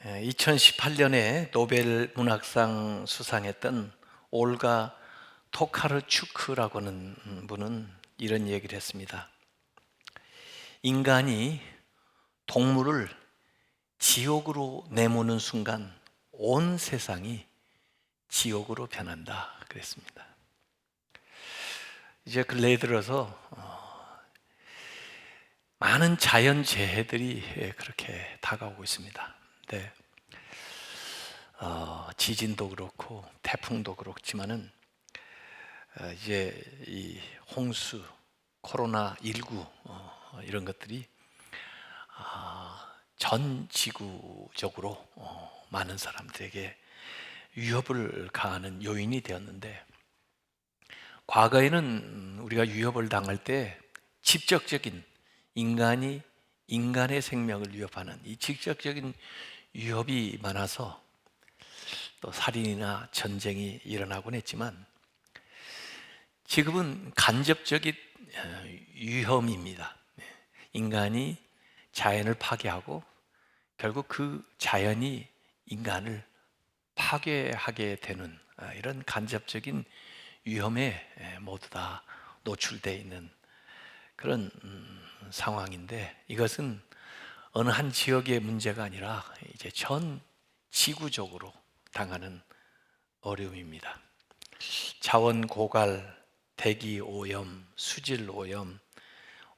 2018년에 노벨 문학상 수상했던 올가 토카르추크라고 하는 분은 이런 얘기를 했습니다. 인간이 동물을 지옥으로 내모는 순간 온 세상이 지옥으로 변한다 그랬습니다. 이제 근래에 들어서 많은 자연재해들이 그렇게 다가오고 있습니다. 네. 지진도 그렇고 태풍도 그렇지만은 이제 이 홍수, 코로나19 이런 것들이 전 지구적으로 많은 사람들에게 위협을 가하는 요인이 되었는데, 과거에는 우리가 위협을 당할 때 직접적인 인간이 인간의 생명을 위협하는 이 직접적인 위협이 많아서 또 살인이나 전쟁이 일어나곤 했지만, 지금은 간접적인 위험입니다. 인간이 자연을 파괴하고 결국 그 자연이 인간을 파괴하게 되는 이런 간접적인 위험에 모두 다 노출되어 있는 그런 상황인데, 이것은 어느 한 지역의 문제가 아니라 이제 전 지구적으로 당하는 어려움입니다. 자원 고갈, 대기 오염, 수질 오염,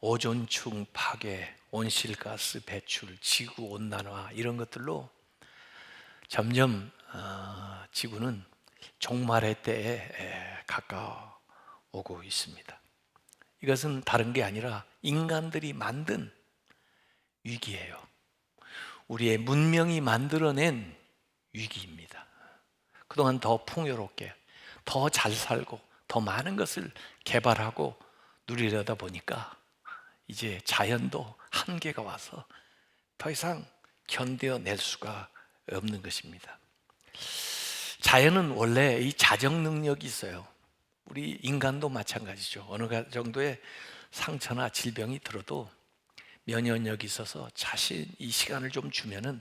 오존층 파괴, 온실가스 배출, 지구 온난화, 이런 것들로 점점 지구는 종말의 때에 가까워오고 있습니다. 이것은 다른 게 아니라 인간들이 만든 위기예요. 우리의 문명이 만들어낸 위기입니다. 그동안 더 풍요롭게, 더 잘 살고, 더 많은 것을 개발하고 누리려다 보니까 이제 자연도 한계가 와서 더 이상 견뎌낼 수가 없는 것입니다. 자연은 원래 이 자정 능력이 있어요. 우리 인간도 마찬가지죠. 어느 정도의 상처나 질병이 들어도 면역력이 있어서 자신이 시간을 좀 주면은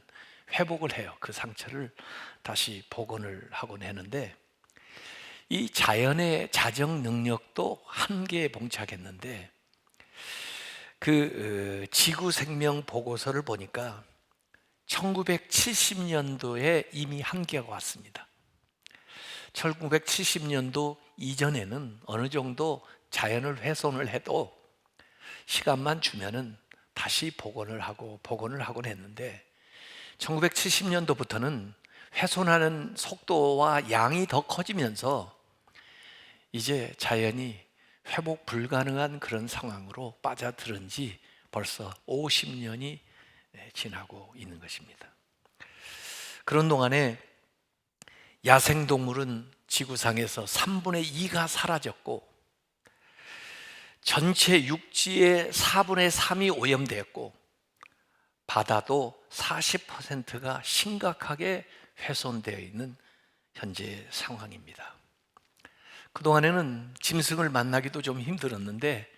회복을 해요. 그 상처를 다시 복원을 하곤 하는데, 이 자연의 자정 능력도 한계에 봉착했는데, 그 지구 생명 보고서를 보니까 1970년도에 이미 한계가 왔습니다. 1970년도 이전에는 어느 정도 자연을 훼손을 해도 시간만 주면은 다시 복원을 하곤 했는데, 1970년도부터는 훼손하는 속도와 양이 더 커지면서 이제 자연이 회복 불가능한 그런 상황으로 빠져들은 지 벌써 50년이 지나고 있는 것입니다. 그런 동안에 야생동물은 지구상에서 3분의 2가 사라졌고, 전체 육지의 4분의 3이 오염되었고, 바다도 40%가 심각하게 훼손되어 있는 현재 상황입니다. 그동안에는 짐승을 만나기도 좀 힘들었는데,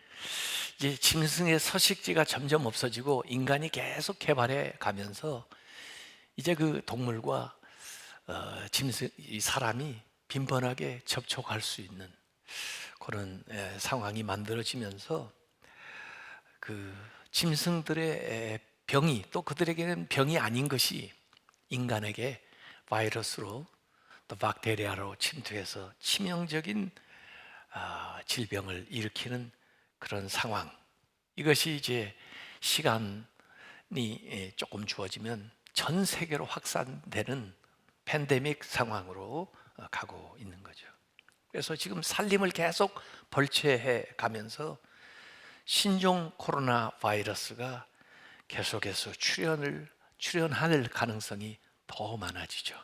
이제 짐승의 서식지가 점점 없어지고 인간이 계속 개발해 가면서 이제 그 동물과 짐승, 이 사람이 빈번하게 접촉할 수 있는 그런 상황이 만들어지면서 그 짐승들의 병이, 또 그들에게는 병이 아닌 것이 인간에게 바이러스로 또 박테리아로 침투해서 치명적인 질병을 일으키는 그런 상황, 이것이 이제 시간이 조금 주어지면 전 세계로 확산되는 팬데믹 상황으로 가고 있는 거죠. 그래서 지금 살림을 계속 벌채해 가면서 신종 코로나 바이러스가 계속해서 출현할 가능성이 더 많아지죠.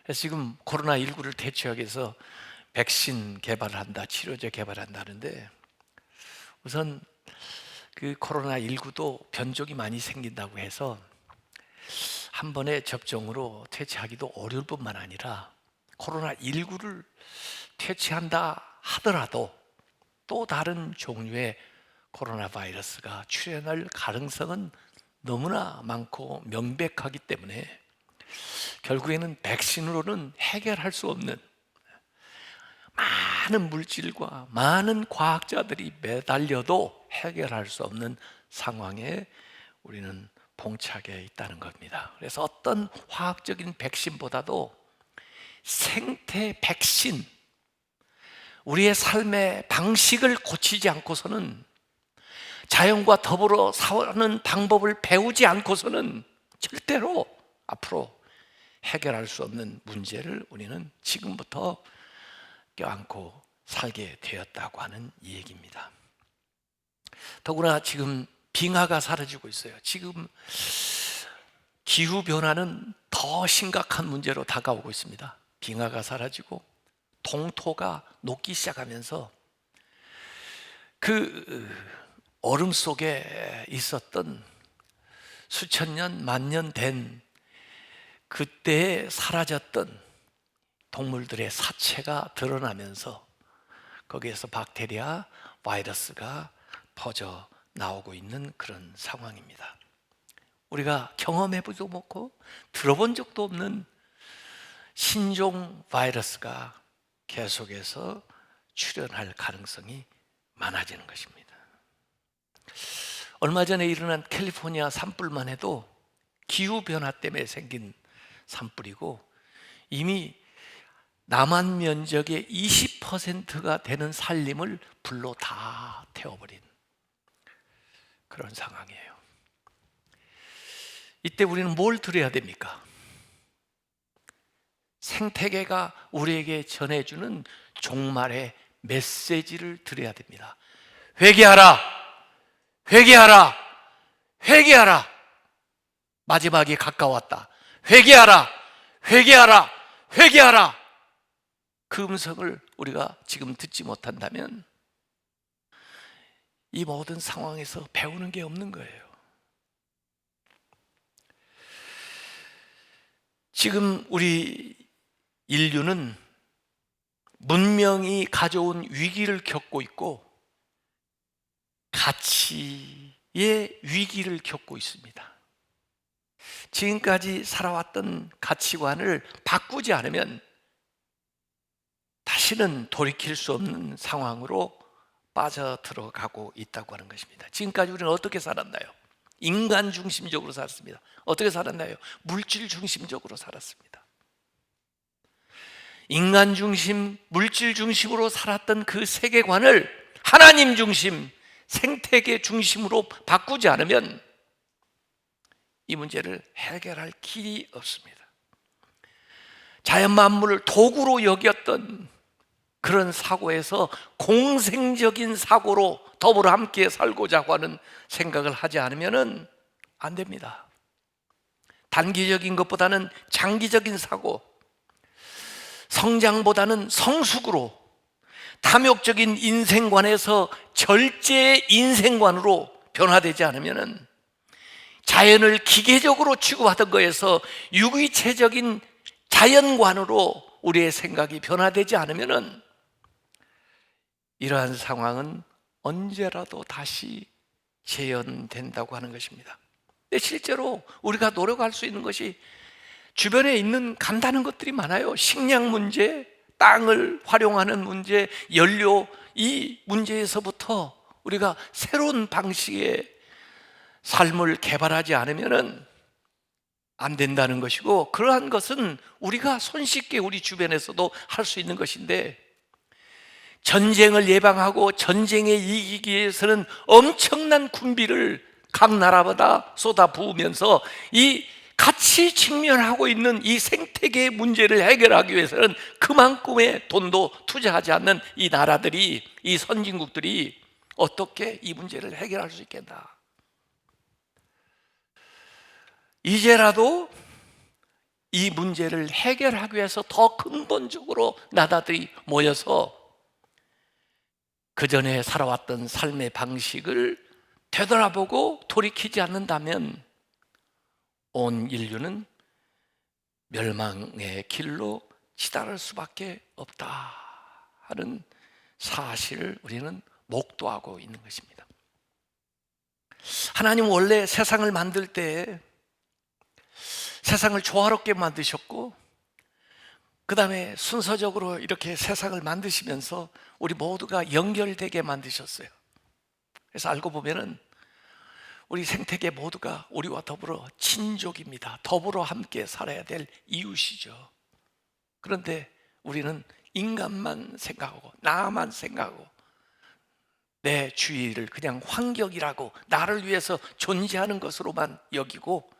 그래서 지금 코로나19를 대처하기 위해서 백신 개발을 한다, 치료제 개발한다 하는데, 우선 그 코로나19도 변종이 많이 생긴다고 해서 한 번의 접종으로 퇴치하기도 어려울 뿐만 아니라, 코로나19를 퇴치한다 하더라도 또 다른 종류의 코로나 바이러스가 출현할 가능성은 너무나 많고 명백하기 때문에 결국에는 백신으로는 해결할 수 없는, 많은 물질과 많은 과학자들이 매달려도 해결할 수 없는 상황에 우리는 봉착해 있다는 겁니다. 그래서 어떤 화학적인 백신보다도 생태 백신, 우리의 삶의 방식을 고치지 않고서는, 자연과 더불어 사는 방법을 배우지 않고서는 절대로 앞으로 해결할 수 없는 문제를 우리는 지금부터 껴안고 살게 되었다고 하는 이 얘기입니다. 더구나 지금 빙하가 사라지고 있어요. 지금 기후변화는 더 심각한 문제로 다가오고 있습니다. 빙하가 사라지고 동토가 녹기 시작하면서 그 얼음 속에 있었던 수천 년, 만년 된 그때에 사라졌던 동물들의 사체가 드러나면서 거기에서 박테리아, 바이러스가 퍼져 나오고 있는 그런 상황입니다. 우리가 경험해보지도 못하고 들어본 적도 없는 신종 바이러스가 계속해서 출현할 가능성이 많아지는 것입니다. 얼마 전에 일어난 캘리포니아 산불만 해도 기후변화 때문에 생긴 산불이고, 이미 남한 면적의 20%가 되는 산림을 불로 다 태워버린 그런 상황이에요. 이때 우리는 뭘 들어야 됩니까? 생태계가 우리에게 전해주는 종말의 메시지를 들어야 됩니다. 회개하라! 회개하라! 회개하라! 마지막이 가까웠다. 회개하라! 회개하라! 회개하라! 그 음성을 우리가 지금 듣지 못한다면 이 모든 상황에서 배우는 게 없는 거예요. 지금 우리 인류는 문명이 가져온 위기를 겪고 있고 가치의 위기를 겪고 있습니다. 지금까지 살아왔던 가치관을 바꾸지 않으면 다시는 돌이킬 수 없는 상황으로 빠져들어가고 있다고 하는 것입니다. 지금까지 우리는 어떻게 살았나요? 인간 중심적으로 살았습니다. 어떻게 살았나요? 물질 중심적으로 살았습니다. 인간 중심, 물질 중심으로 살았던 그 세계관을 하나님 중심, 생태계 중심으로 바꾸지 않으면 이 문제를 해결할 길이 없습니다. 자연 만물을 도구로 여겼던 그런 사고에서 공생적인 사고로 더불어 함께 살고자 하는 생각을 하지 않으면 안 됩니다. 단기적인 것보다는 장기적인 사고, 성장보다는 성숙으로, 탐욕적인 인생관에서 절제의 인생관으로 변화되지 않으면, 자연을 기계적으로 취급하던 거에서 유기체적인 자연관으로 우리의 생각이 변화되지 않으면 이러한 상황은 언제라도 다시 재현된다고 하는 것입니다. 근데 실제로 우리가 노력할 수 있는 것이 주변에 있는 간단한 것들이 많아요. 식량 문제, 땅을 활용하는 문제, 연료, 이 문제에서부터 우리가 새로운 방식의 삶을 개발하지 않으면 안 된다는 것이고, 그러한 것은 우리가 손쉽게 우리 주변에서도 할 수 있는 것인데, 전쟁을 예방하고 전쟁에 이기기 위해서는 엄청난 군비를 각 나라마다 쏟아 부으면서 이 같이 직면하고 있는 이 생태계의 문제를 해결하기 위해서는 그만큼의 돈도 투자하지 않는 이 나라들이, 이 선진국들이 어떻게 이 문제를 해결할 수 있겠나? 이제라도 이 문제를 해결하기 위해서 더 근본적으로 나라들이 모여서 그전에 살아왔던 삶의 방식을 되돌아보고 돌이키지 않는다면 온 인류는 멸망의 길로 치달을 수밖에 없다 하는 사실을 우리는 목도하고 있는 것입니다. 하나님 원래 세상을 만들 때 세상을 조화롭게 만드셨고, 그 다음에 순서적으로 이렇게 세상을 만드시면서 우리 모두가 연결되게 만드셨어요. 그래서 알고 보면은 우리 생태계 모두가 우리와 더불어 친족입니다. 더불어 함께 살아야 될 이웃이죠. 그런데 우리는 인간만 생각하고 나만 생각하고 내 주위를 그냥 환경이라고, 나를 위해서 존재하는 것으로만 여기고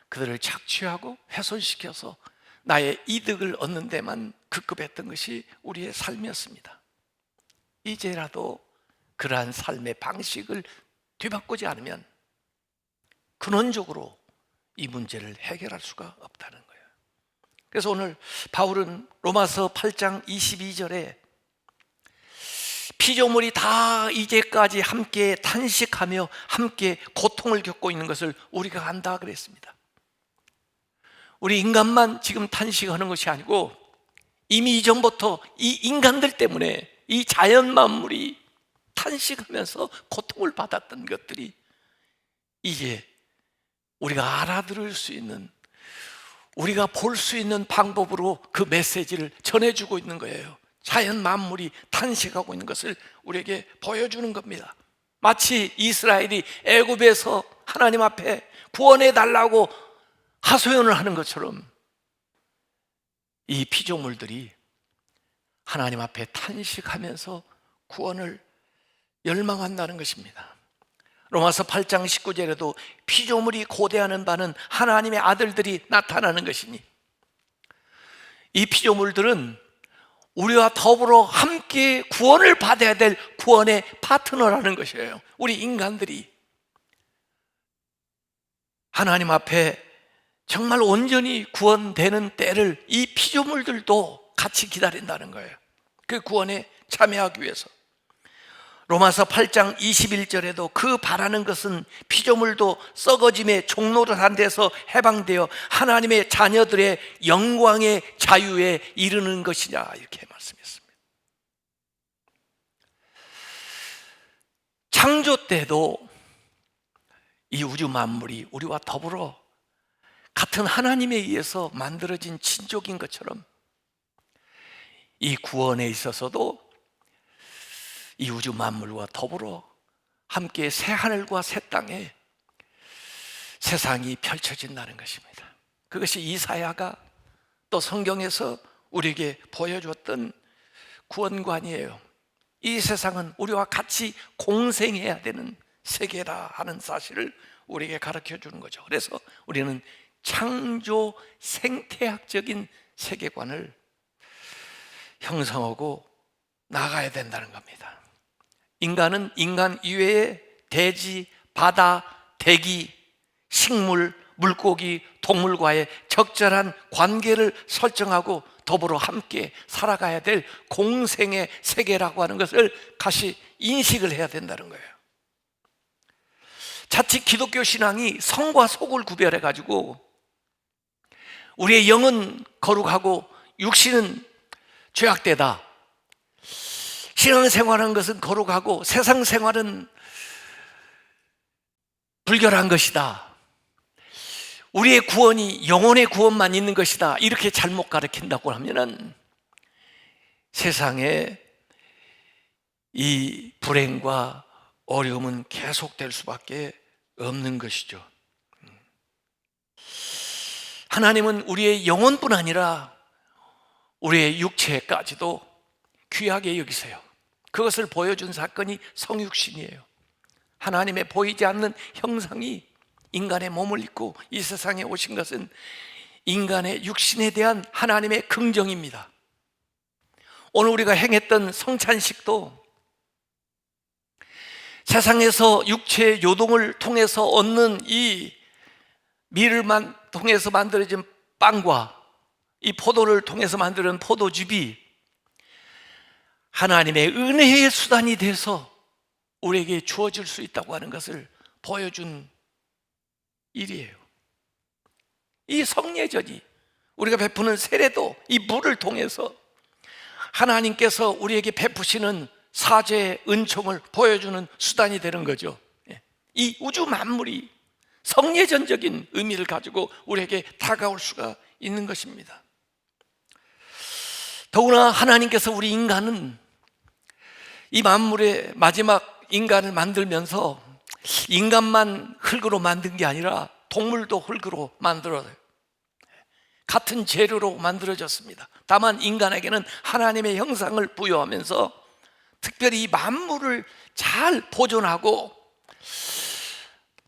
그들을 착취하고 훼손시켜서 나의 이득을 얻는 데만 급급했던 것이 우리의 삶이었습니다. 이제라도 그러한 삶의 방식을 뒤바꾸지 않으면 근원적으로 이 문제를 해결할 수가 없다는 거예요. 그래서 오늘 바울은 로마서 8장 22절에 피조물이 다 이제까지 함께 탄식하며 함께 고통을 겪고 있는 것을 우리가 안다 그랬습니다. 우리 인간만 지금 탄식하는 것이 아니고 이미 이전부터 이 인간들 때문에 이 자연 만물이 탄식하면서 고통을 받았던 것들이 이제 우리가 알아들을 수 있는, 우리가 볼 수 있는 방법으로 그 메시지를 전해주고 있는 거예요. 자연 만물이 탄식하고 있는 것을 우리에게 보여주는 겁니다. 마치 이스라엘이 애굽에서 하나님 앞에 구원해 달라고 하소연을 하는 것처럼 이 피조물들이 하나님 앞에 탄식하면서 구원을 열망한다는 것입니다. 로마서 8장 19절에도 피조물이 고대하는 바는 하나님의 아들들이 나타나는 것이니, 이 피조물들은 우리와 더불어 함께 구원을 받아야 될 구원의 파트너라는 것이에요. 우리 인간들이 하나님 앞에 정말 온전히 구원되는 때를 이 피조물들도 같이 기다린다는 거예요. 그 구원에 참여하기 위해서. 로마서 8장 21절에도 그 바라는 것은 피조물도 썩어짐의 종로를 한 데서 해방되어 하나님의 자녀들의 영광의 자유에 이르는 것이냐, 이렇게 말씀했습니다. 창조 때도 이 우주 만물이 우리와 더불어 같은 하나님에 의해서 만들어진 친족인 것처럼 이 구원에 있어서도 이 우주 만물과 더불어 함께 새 하늘과 새 땅에 세상이 펼쳐진다는 것입니다. 그것이 이사야가 또 성경에서 우리에게 보여줬던 구원관이에요. 이 세상은 우리와 같이 공생해야 되는 세계다 하는 사실을 우리에게 가르쳐 주는 거죠. 그래서 우리는 창조 생태학적인 세계관을 형성하고 나가야 된다는 겁니다. 인간은 인간 이외에 대지, 바다, 대기, 식물, 물고기, 동물과의 적절한 관계를 설정하고 더불어 함께 살아가야 될 공생의 세계라고 하는 것을 다시 인식을 해야 된다는 거예요. 자칫 기독교 신앙이 성과 속을 구별해 가지고 우리의 영은 거룩하고 육신은 죄악되다, 신앙생활하는 것은 거룩하고 세상 생활은 불결한 것이다, 우리의 구원이 영혼의 구원만 있는 것이다, 이렇게 잘못 가르친다고 하면은 세상에 이 불행과 어려움은 계속될 수밖에 없는 것이죠. 하나님은 우리의 영혼뿐 아니라 우리의 육체까지도 귀하게 여기세요. 그것을 보여준 사건이 성육신이에요. 하나님의 보이지 않는 형상이 인간의 몸을 입고 이 세상에 오신 것은 인간의 육신에 대한 하나님의 긍정입니다. 오늘 우리가 행했던 성찬식도 세상에서 육체의 요동을 통해서 얻는 이 밀을 통해서 만들어진 빵과 이 포도를 통해서 만드는 포도즙이 하나님의 은혜의 수단이 돼서 우리에게 주어질 수 있다고 하는 것을 보여준 일이에요. 이 성례절이, 우리가 베푸는 세례도 이 물을 통해서 하나님께서 우리에게 베푸시는 사죄의 은총을 보여주는 수단이 되는 거죠. 이 우주 만물이 성예전적인 의미를 가지고 우리에게 다가올 수가 있는 것입니다. 더구나 하나님께서 우리 인간은 이 만물의 마지막 인간을 만들면서 인간만 흙으로 만든 게 아니라 동물도 흙으로 만들어요. 같은 재료로 만들어졌습니다. 다만 인간에게는 하나님의 형상을 부여하면서 특별히 이 만물을 잘 보존하고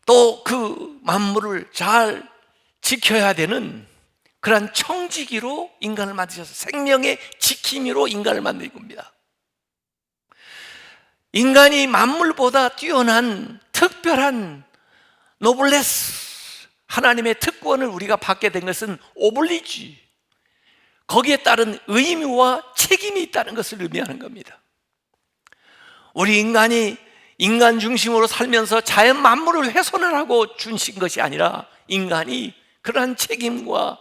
또 그 만물을 잘 지켜야 되는 그러한 청지기로 인간을 만드셔서 생명의 지킴이로 인간을 만든 겁니다. 인간이 만물보다 뛰어난 특별한 노블레스, 하나님의 특권을 우리가 받게 된 것은 오블리지, 거기에 따른 의무와 책임이 있다는 것을 의미하는 겁니다. 우리 인간이 인간 중심으로 살면서 자연 만물을 훼손하라고 주신 것이 아니라 인간이 그러한 책임과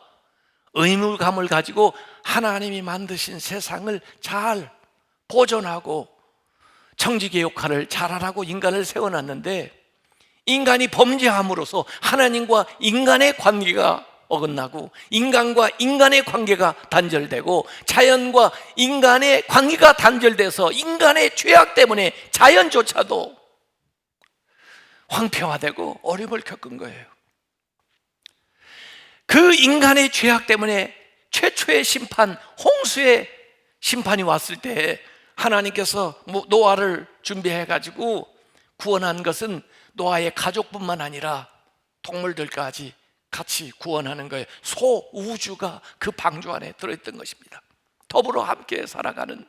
의무감을 가지고 하나님이 만드신 세상을 잘 보존하고 청지기 역할을 잘하라고 인간을 세워놨는데, 인간이 범죄함으로써 하나님과 인간의 관계가 어긋나고 인간과 인간의 관계가 단절되고 자연과 인간의 관계가 단절돼서 인간의 죄악 때문에 자연조차도 황폐화되고 어려움을 겪은 거예요. 그 인간의 죄악 때문에 최초의 심판, 홍수의 심판이 왔을 때 하나님께서 노아를 준비해가지고 구원한 것은 노아의 가족뿐만 아니라 동물들까지 같이 구원하는 거예요. 소우주가 그 방주 안에 들어있던 것입니다. 더불어 함께 살아가는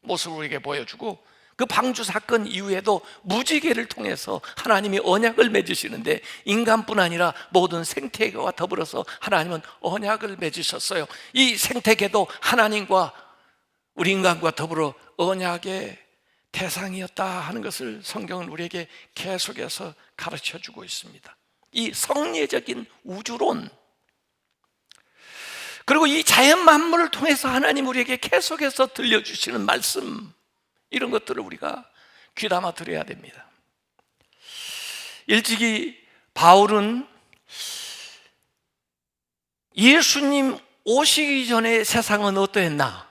모습을 우리에게 보여주고, 그 방주 사건 이후에도 무지개를 통해서 하나님이 언약을 맺으시는데 인간뿐 아니라 모든 생태계와 더불어서 하나님은 언약을 맺으셨어요. 이 생태계도 하나님과 우리 인간과 더불어 언약의 대상이었다 하는 것을 성경은 우리에게 계속해서 가르쳐주고 있습니다. 이 성례적인 우주론, 그리고 이 자연 만물을 통해서 하나님 우리에게 계속해서 들려주시는 말씀, 이런 것들을 우리가 귀담아 들어야 됩니다. 일찍이 바울은 예수님 오시기 전에 세상은 어떠했나?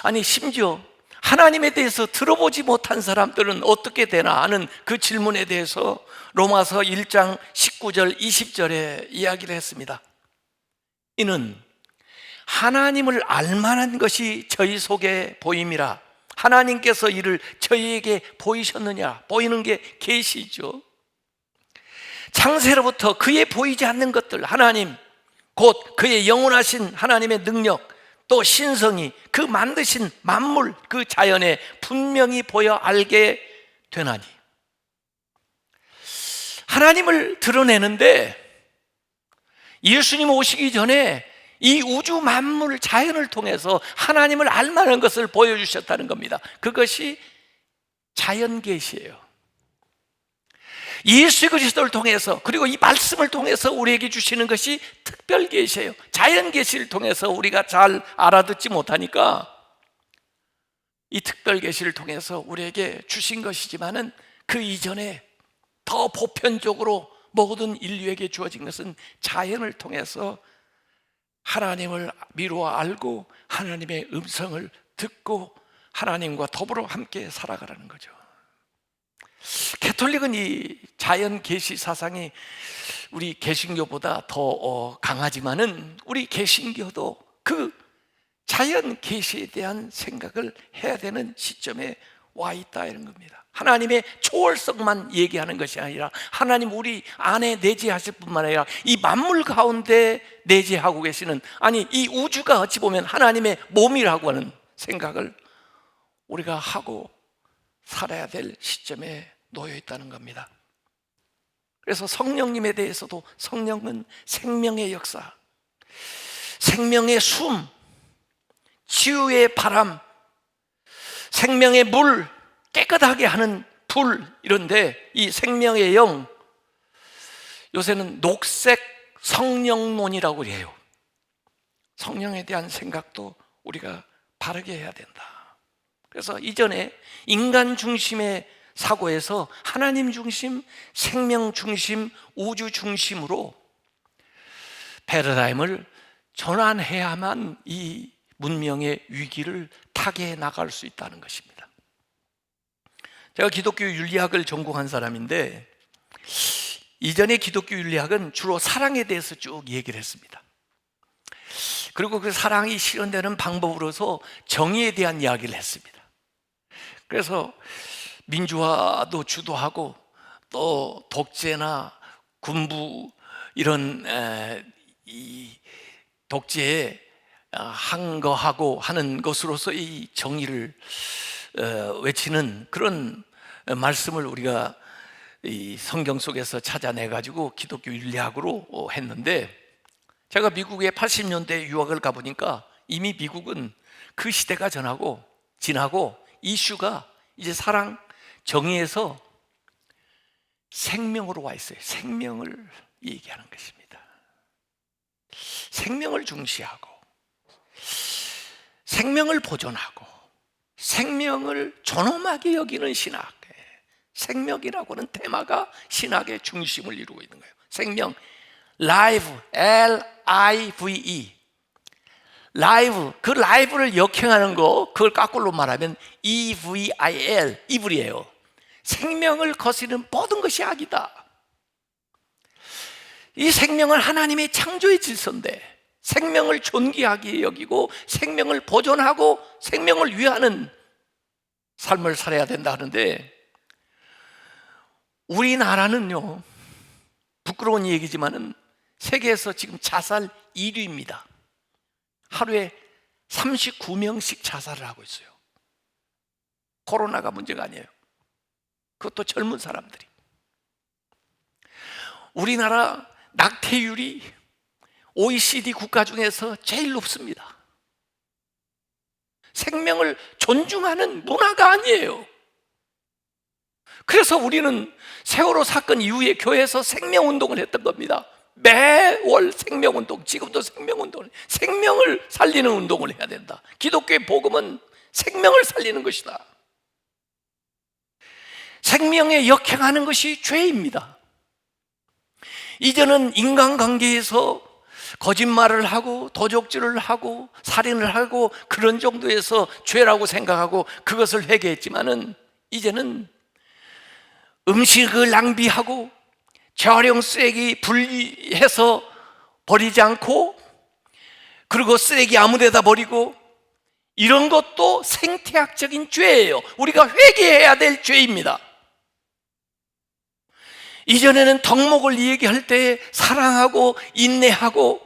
아니, 심지어 하나님에 대해서 들어보지 못한 사람들은 어떻게 되나 하는 그 질문에 대해서 로마서 1장 19절 20절에 이야기를 했습니다. 이는 하나님을 알만한 것이 저희 속에 보임이라. 하나님께서 이를 저희에게 보이셨느냐? 보이는 게 계시죠. 창세로부터 그의 보이지 않는 것들, 하나님 곧 그의 영원하신 하나님의 능력, 또 신성이 그 만드신 만물, 그 자연에 분명히 보여 알게 되나니. 하나님을 드러내는데 예수님 오시기 전에 이 우주 만물 자연을 통해서 하나님을 알만한 것을 보여주셨다는 겁니다. 그것이 자연계시예요. 예수 그리스도를 통해서, 그리고 이 말씀을 통해서 우리에게 주시는 것이 특별계시예요. 자연계시를 통해서 우리가 잘 알아듣지 못하니까 이 특별계시를 통해서 우리에게 주신 것이지만은 그 이전에 더 보편적으로 모든 인류에게 주어진 것은 자연을 통해서 하나님을 미루어 알고 하나님의 음성을 듣고 하나님과 더불어 함께 살아가라는 거죠. 가톨릭은 이 자연 계시 사상이 우리 개신교보다 더 강하지만은 우리 개신교도 그 자연 계시에 대한 생각을 해야 되는 시점에 와 있다 이런 겁니다. 하나님의 초월성만 얘기하는 것이 아니라 하나님 우리 안에 내재하실 뿐만 아니라 이 만물 가운데 내재하고 계시는, 아니 이 우주가 어찌 보면 하나님의 몸이라고 하는 생각을 우리가 하고 살아야 될 시점에 놓여 있다는 겁니다. 그래서 성령님에 대해서도 성령은 생명의 역사, 생명의 숨, 치유의 바람, 생명의 물, 깨끗하게 하는 불, 이런데 이 생명의 영, 요새는 녹색 성령론이라고 해요. 성령에 대한 생각도 우리가 바르게 해야 된다. 그래서 이전에 인간 중심의 사고에서 하나님 중심, 생명 중심, 우주 중심으로 패러다임을 전환해야만 이 문명의 위기를 타개해 나갈 수 있다는 것입니다. 제가 기독교 윤리학을 전공한 사람인데 이전의 기독교 윤리학은 주로 사랑에 대해서 쭉 얘기를 했습니다. 그리고 그 사랑이 실현되는 방법으로서 정의에 대한 이야기를 했습니다. 그래서 민주화도 주도하고 또 독재나 군부 이런 이 독재에 항거하고 하는 것으로서 이 정의를 외치는 그런 말씀을 우리가 이 성경 속에서 찾아내 가지고 기독교 윤리학으로 했는데, 제가 미국에 80년대 유학을 가보니까 이미 미국은 그 시대가 지나고 이슈가 이제 사랑, 정의에서 생명으로 와 있어요. 생명을 얘기하는 것입니다. 생명을 중시하고 생명을 보존하고 생명을 존엄하게 여기는 신학, 생명이라고 하는 테마가 신학의 중심을 이루고 있는 거예요. 생명, live, L-I-V-E, 라이브, 그 라이브를 역행하는 거, 그걸 까꿀로 말하면 E-V-I-L, 이불이에요. 생명을 거스르는 모든 것이 악이다. 이 생명은 하나님의 창조의 질서인데 생명을 존귀하게 여기고 생명을 보존하고 생명을 위하는 삶을 살아야 된다 하는데, 우리나라는요, 부끄러운 얘기지만은 세계에서 지금 자살 1위입니다. 하루에 39명씩 자살을 하고 있어요. 코로나가 문제가 아니에요. 그것도 젊은 사람들이. 우리나라 낙태율이 OECD 국가 중에서 제일 높습니다. 생명을 존중하는 문화가 아니에요. 그래서 우리는 세월호 사건 이후에 교회에서 생명운동을 했던 겁니다. 매월 생명운동, 지금도 생명운동을, 생명을 살리는 운동을 해야 된다. 기독교의 복음은 생명을 살리는 것이다. 생명에 역행하는 것이 죄입니다. 이제는 인간관계에서 거짓말을 하고 도적질을 하고 살인을 하고 그런 정도에서 죄라고 생각하고 그것을 회개했지만은, 이제는 음식을 낭비하고 재활용 쓰레기 분리해서 버리지 않고, 그리고 쓰레기 아무 데다 버리고, 이런 것도 생태학적인 죄예요. 우리가 회개해야 될 죄입니다. 이전에는 덕목을 얘기할 때 사랑하고 인내하고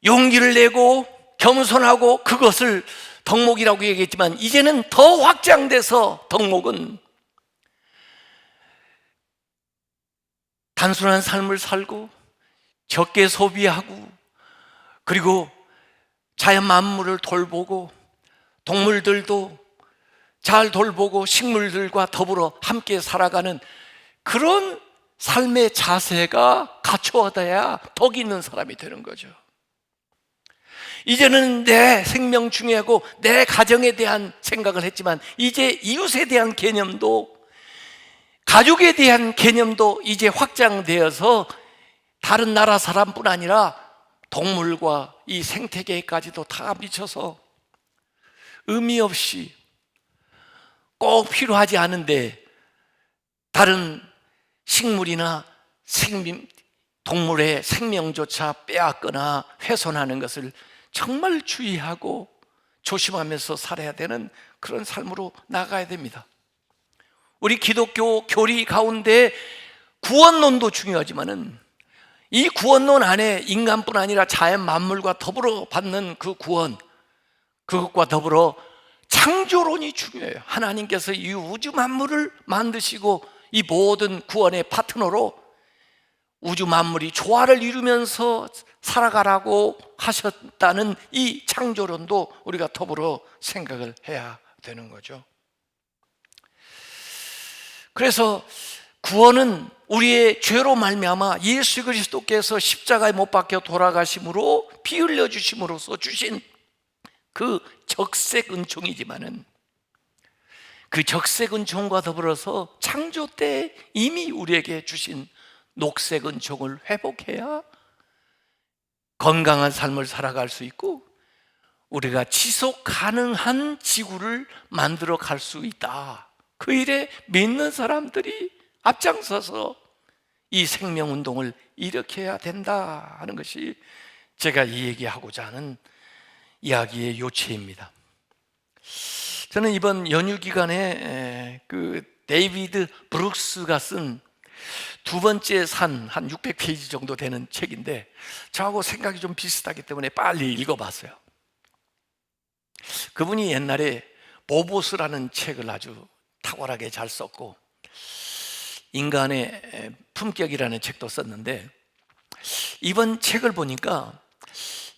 용기를 내고 겸손하고 그것을 덕목이라고 얘기했지만, 이제는 더 확장돼서 덕목은 단순한 삶을 살고 적게 소비하고, 그리고 자연 만물을 돌보고 동물들도 잘 돌보고 식물들과 더불어 함께 살아가는 그런 삶의 자세가 갖추어져야 덕이 있는 사람이 되는 거죠. 이제는 내 생명 중요하고 내 가정에 대한 생각을 했지만, 이제 이웃에 대한 개념도, 가족에 대한 개념도 이제 확장되어서 다른 나라 사람뿐 아니라 동물과 이 생태계까지도 다 미쳐서 의미 없이 꼭 필요하지 않은데 다른 식물이나 동물의 생명조차 빼앗거나 훼손하는 것을 정말 주의하고 조심하면서 살아야 되는 그런 삶으로 나가야 됩니다. 우리 기독교 교리 가운데 구원론도 중요하지만은, 이 구원론 안에 인간뿐 아니라 자연 만물과 더불어 받는 그 구원, 그것과 더불어 창조론이 중요해요. 하나님께서 이 우주 만물을 만드시고 이 모든 구원의 파트너로 우주 만물이 조화를 이루면서 살아가라고 하셨다는 이 창조론도 우리가 더불어 생각을 해야 되는 거죠. 그래서 구원은 우리의 죄로 말미암아 예수 그리스도께서 십자가에 못 박혀 돌아가심으로 피 흘려 주심으로써 주신 그 적색 은총이지만은, 그 적색은종과 더불어서 창조 때 이미 우리에게 주신 녹색은종을 회복해야 건강한 삶을 살아갈 수 있고 우리가 지속 가능한 지구를 만들어 갈 수 있다. 그 일에 믿는 사람들이 앞장서서 이 생명운동을 일으켜야 된다 하는 것이 제가 이 얘기하고자 하는 이야기의 요체입니다. 저는 이번 연휴 기간에 그 데이비드 브룩스가 쓴 두 번째 산, 한 600페이지 정도 되는 책인데 저하고 생각이 좀 비슷하기 때문에 빨리 읽어봤어요. 그분이 옛날에 보보스라는 책을 아주 탁월하게 잘 썼고 인간의 품격이라는 책도 썼는데 이번 책을 보니까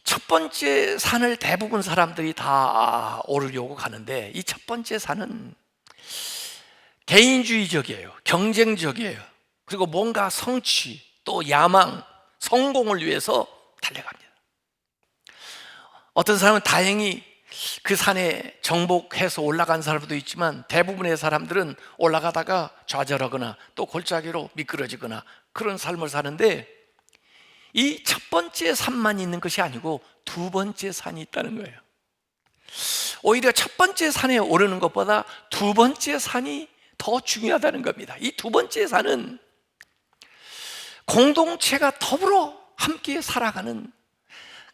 첫 번째 산을 대부분 사람들이 다 오르려고 가는데 이 첫 번째 산은 개인주의적이에요. 경쟁적이에요. 그리고 뭔가 성취, 또 야망, 성공을 위해서 달려갑니다. 어떤 사람은 다행히 그 산에 정복해서 올라간 사람도 있지만 대부분의 사람들은 올라가다가 좌절하거나 또 골짜기로 미끄러지거나 그런 삶을 사는데 이 첫 번째 산만 있는 것이 아니고 두 번째 산이 있다는 거예요. 오히려 첫 번째 산에 오르는 것보다 두 번째 산이 더 중요하다는 겁니다. 이 두 번째 산은 공동체가 더불어 함께 살아가는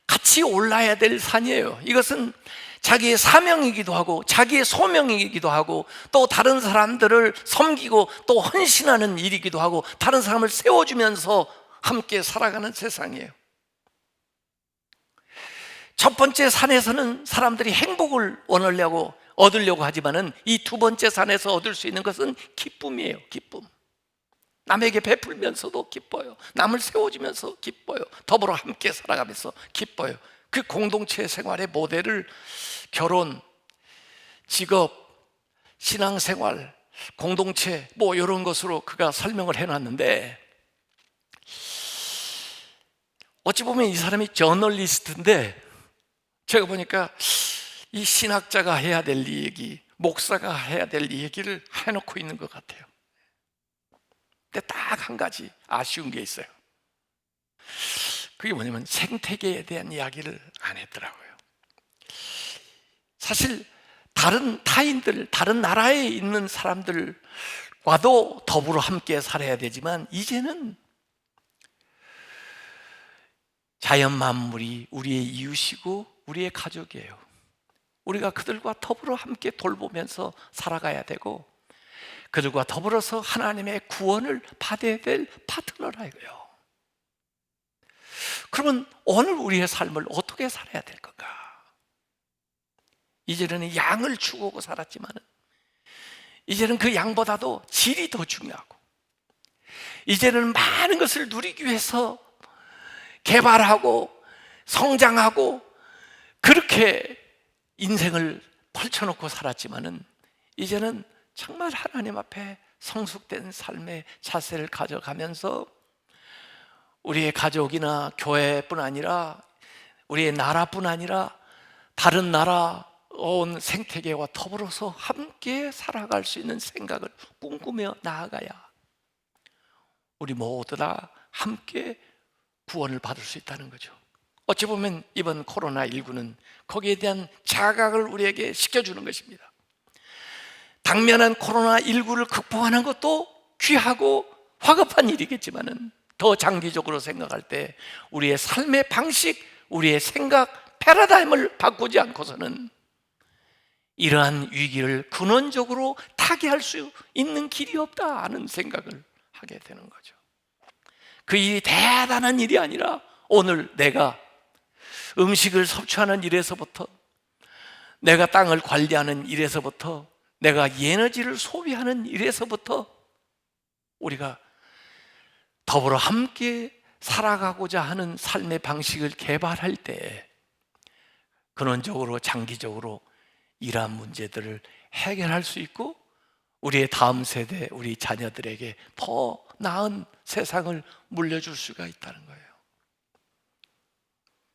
같이 올라야 될 산이에요. 이것은 자기의 사명이기도 하고 자기의 소명이기도 하고 또 다른 사람들을 섬기고 또 헌신하는 일이기도 하고 다른 사람을 세워주면서 함께 살아가는 세상이에요. 첫 번째 산에서는 사람들이 행복을 얻으려고 하지만은 이 두 번째 산에서 얻을 수 있는 것은 기쁨이에요. 기쁨. 남에게 베풀면서도 기뻐요. 남을 세워주면서 기뻐요. 더불어 함께 살아가면서 기뻐요. 그 공동체 생활의 모델을 결혼, 직업, 신앙생활, 공동체 뭐 이런 것으로 그가 설명을 해놨는데 어찌 보면 이 사람이 저널리스트인데 제가 보니까 이 신학자가 해야 될 얘기, 목사가 해야 될 얘기를 해놓고 있는 것 같아요. 근데 딱 한 가지 아쉬운 게 있어요. 그게 뭐냐면 생태계에 대한 이야기를 안 했더라고요. 사실 다른 타인들, 다른 나라에 있는 사람들과도 더불어 함께 살아야 되지만 이제는 자연 만물이 우리의 이웃이고 우리의 가족이에요. 우리가 그들과 더불어 함께 돌보면서 살아가야 되고 그들과 더불어서 하나님의 구원을 받아야 될 파트너라고요. 그러면 오늘 우리의 삶을 어떻게 살아야 될 건가? 이제는 양을 추구하고 살았지만 이제는 그 양보다도 질이 더 중요하고 이제는 많은 것을 누리기 위해서 개발하고 성장하고 그렇게 인생을 펼쳐놓고 살았지만은 이제는 정말 하나님 앞에 성숙된 삶의 자세를 가져가면서 우리의 가족이나 교회뿐 아니라 우리의 나라뿐 아니라 다른 나라 온 생태계와 더불어서 함께 살아갈 수 있는 생각을 꿈꾸며 나아가야 우리 모두 다 함께 구원을 받을 수 있다는 거죠. 어찌 보면 이번 코로나19는 거기에 대한 자각을 우리에게 시켜주는 것입니다. 당면한 코로나19를 극복하는 것도 귀하고 화급한 일이겠지만은 더 장기적으로 생각할 때 우리의 삶의 방식, 우리의 생각, 패러다임을 바꾸지 않고서는 이러한 위기를 근원적으로 타개할 수 있는 길이 없다 하는 생각을 하게 되는 거죠. 그 일이 대단한 일이 아니라 오늘 내가 음식을 섭취하는 일에서부터 내가 땅을 관리하는 일에서부터 내가 에너지를 소비하는 일에서부터 우리가 더불어 함께 살아가고자 하는 삶의 방식을 개발할 때 근원적으로 장기적으로 이러한 문제들을 해결할 수 있고 우리의 다음 세대, 우리 자녀들에게 더 나은 세상을 물려줄 수가 있다는 거예요.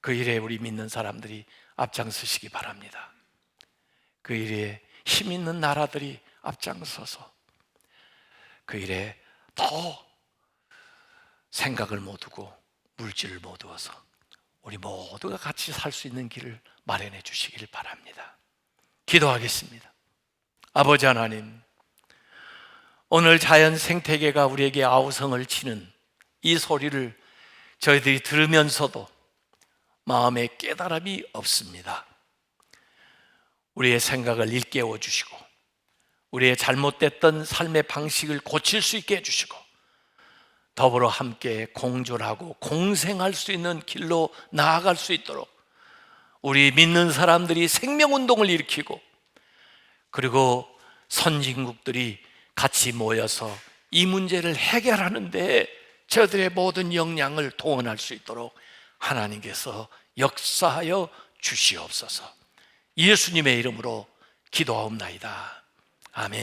그 일에 우리 믿는 사람들이 앞장서시기 바랍니다. 그 일에 힘 있는 나라들이 앞장서서 그 일에 더 생각을 모두고 물질을 모두어서 우리 모두가 같이 살 수 있는 길을 마련해 주시길 바랍니다. 기도하겠습니다. 아버지 하나님, 오늘 자연 생태계가 우리에게 아우성을 치는 이 소리를 저희들이 들으면서도 마음에 깨달음이 없습니다. 우리의 생각을 일깨워 주시고 우리의 잘못됐던 삶의 방식을 고칠 수 있게 해주시고 더불어 함께 공존하고 공생할 수 있는 길로 나아갈 수 있도록 우리 믿는 사람들이 생명운동을 일으키고 그리고 선진국들이 같이 모여서 이 문제를 해결하는 데 저들의 모든 역량을 동원할 수 있도록 하나님께서 역사하여 주시옵소서. 예수님의 이름으로 기도하옵나이다. 아멘.